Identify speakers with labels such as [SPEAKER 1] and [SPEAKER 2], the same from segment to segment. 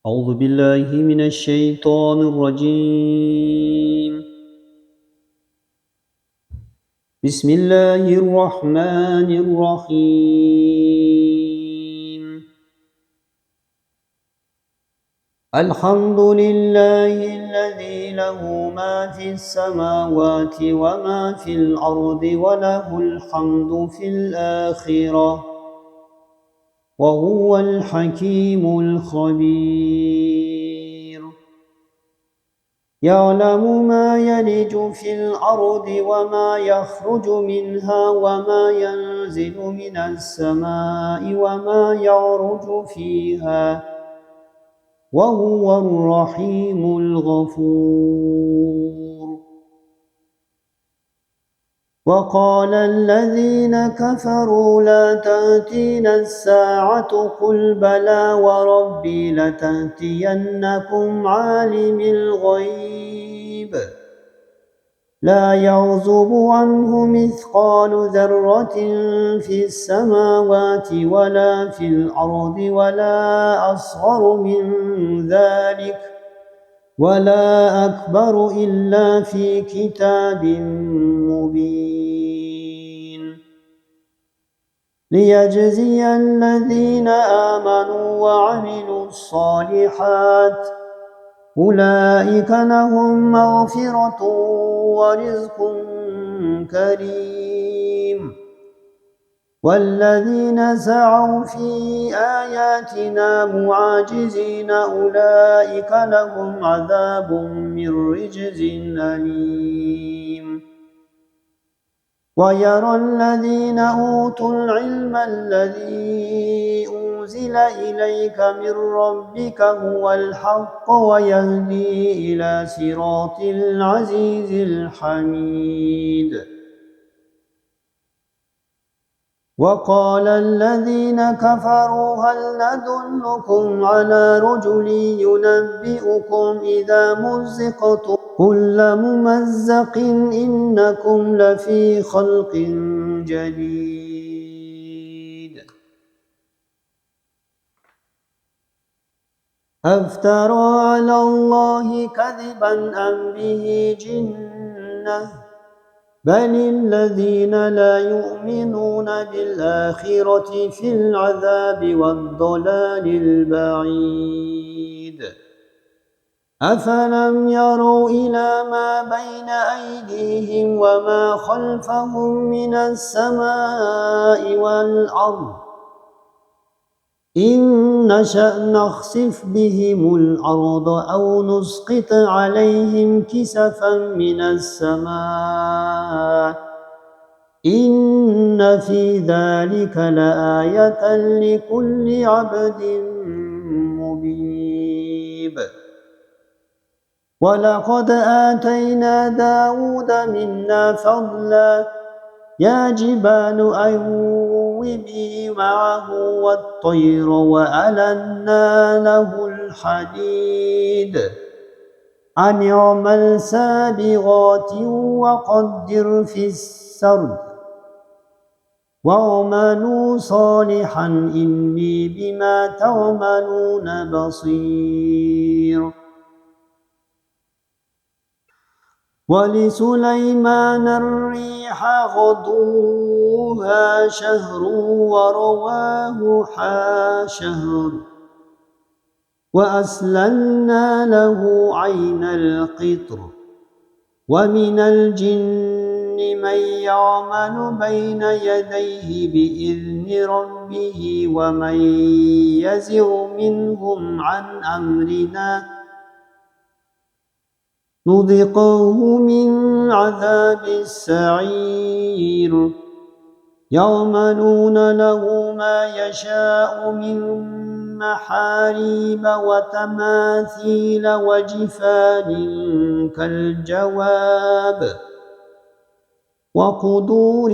[SPEAKER 1] أعوذ بالله من الشيطان الرجيم. بسم الله الرحمن الرحيم. الحمد لله الذي له ما في السماوات وما في الأرض وله الحمد في الآخرة وهو الحكيم الخبير. يعلم ما يلج في الأرض وما يخرج منها وما ينزل من السماء وما يعرج فيها وهو الرحيم الغفور. وقال الذين كفروا لا تأتينا الساعة قل بلى وربي لتأتينكم عالم الغيب لا يعزب عنه مثقال ذرة في السماوات ولا في الأرض ولا أصغر من ذلك ولا أكبر إلا في كتاب مبين ليجزي الذين آمنوا وعملوا الصالحات أولئك لهم مغفرة ورزق كريم والذين سعوا في آياتنا معاجزين أولئك لهم عذاب من رجز أليم. ويرى الذين أوتوا العلم الذي أنزل إليك من ربك هو الحق ويهدي إلى صراط العزيز الحميد. وقال الذين كفروا هل ندلكم على رجل ينبئكم إذا مزقتم كل ممزق إنكم لفي خلق جديد. أفترى على الله كذبا أم به جنة بل الذين لا يؤمنون بالآخرة في العذاب والضلال البعيد. أفلم يروا إلى ما بين أيديهم وما خلفهم من السماء والأرض إن نشأ نخسف بهم الأرض أو نسقط عليهم كسفا من السماء إن في ذلك لآية لكل عبد منيب. ولقد آتينا داود منا فضلا يا جبال أوبي معه والطير وألنا له الحديد أن اعمل سابغات وقدر في السرد واعملوا صالحا إني بما تعملون بصير. ولسليمان الريح غدوها شهر ورواهها شهر وأسللنا له عين القطر ومن الجن من يعمل بين يديه بإذن ربه ومن يزغ منهم عن أمرنا نذقه من عذاب السعير. يعملون له ما يشاء من محاريب وتماثيل وجفان كالجواب وقدور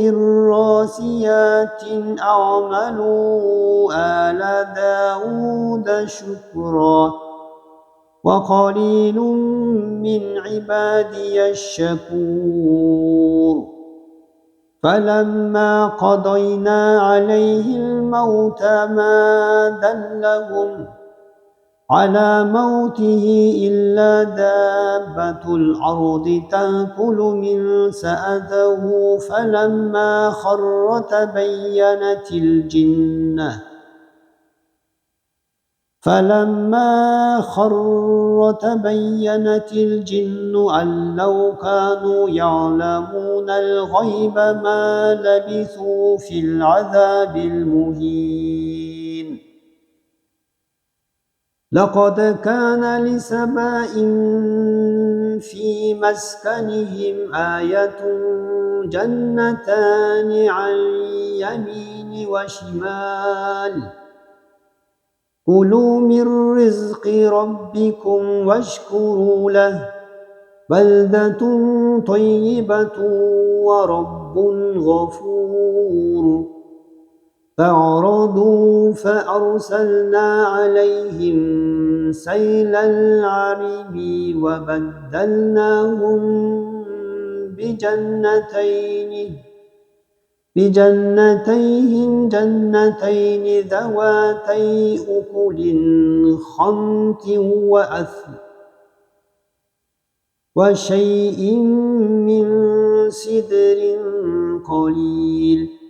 [SPEAKER 1] راسيات أعملوا آل داود شكرا وقليل من عبادي الشكور. فلما قضينا عليه الموت ما دلهم على موته إلا دابة الأرض تأكل من سأته فلما خر تبينت الجن أن لو كانوا يعلمون الغيب ما لبثوا في العذاب المهين لقد كان لسبإ في مسكنهم آية جنتان عن يمين وشمال كلوا من رزق ربكم واشكروا له بلدة طيبة ورب غفور فأعرضوا فأرسلنا عليهم سيل العرم وبدلناهم بجنتيهم جنتين ذواتي أكل خمط وأثل وشيء من سدر قليل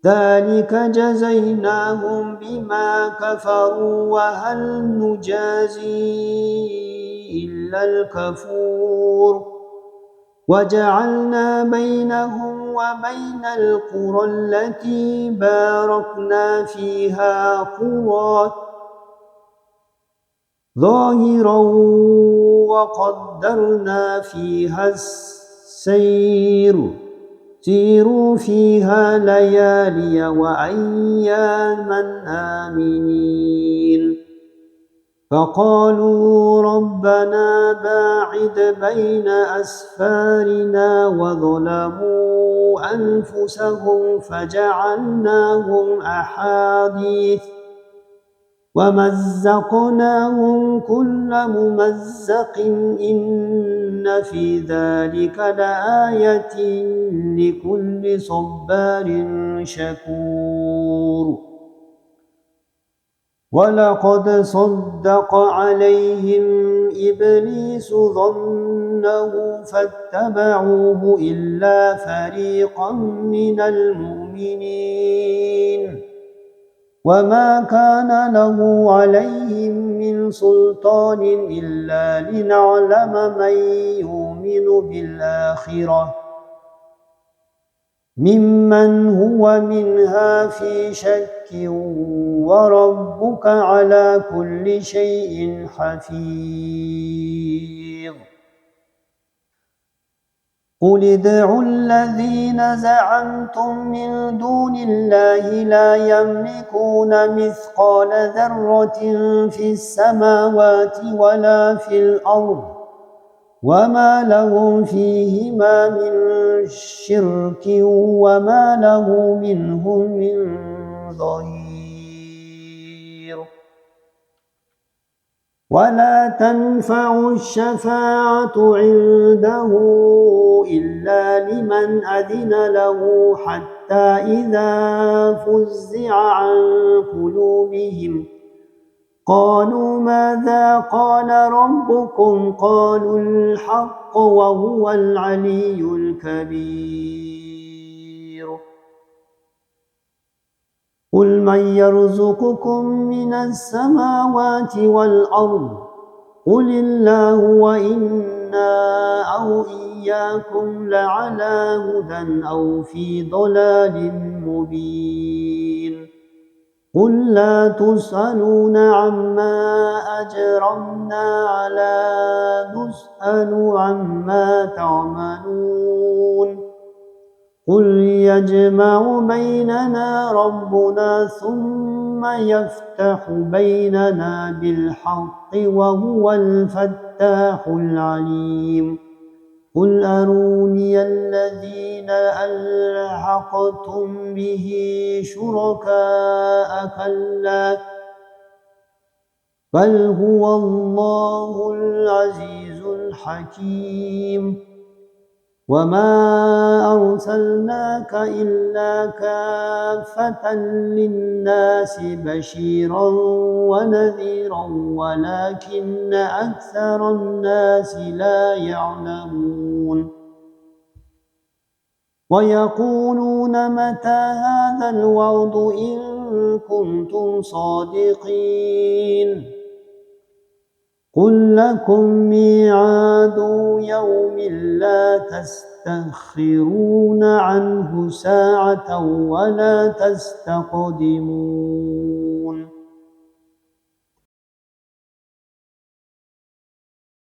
[SPEAKER 1] ذلك جزيناهم بما كفروا وهل نجازي إلا الكفور وجعلنا بينهم وبين القرى التي باركنا فيها قرى ظاهرا وقدرنا فيها السير سيروا فيها ليالي وأياما آمنين فقالوا ربنا باعد بين أسفارنا وظلموا أنفسهم فجعلناهم أحاديث ومزقناهم كل ممزق إن في ذلك لآية لكل صبار شكور ولقد صدق عليهم إبليس ظنه فاتبعوه إلا فريقا من المؤمنين وما كان له عليهم من سلطان إلا لنعلم من يؤمن بالآخرة ممن هو منها في شك وربك على كل شيء حفيظ قل ادعوا الذين زعمتم من دون الله لا يملكون مثقال ذرة في السماوات ولا في الأرض وما لهم فيهما من شرك وما له منهم من ظهير ولا تنفع الشفاعة عنده إلا لمن أذن له حتى إذا فزع عن قلوبهم قالوا ماذا قال ربكم قالوا الحق وهو العلي الكبير قل من يرزقكم من السماوات والأرض قل الله وإنا أو إياكم لعلى هدى أو في ضلال مبين قل لا تسألون عما أجرمنا ولا نسأل عما تعملون قل يجمع بيننا ربنا ثم يفتح بيننا بالحق وهو الفتاح العليم قل أروني الذين ألحقتم به شركاء كلا بل هو الله العزيز الحكيم وما أرسلناك إلا كافة للناس بشيرا ونذيرا ولكن أكثر الناس لا يعلمون ويقولون متى هذا الوعد إن كنتم صادقين قل لكم ميعاد يوم لا تستأخرون عنه ساعة ولا تستقدمون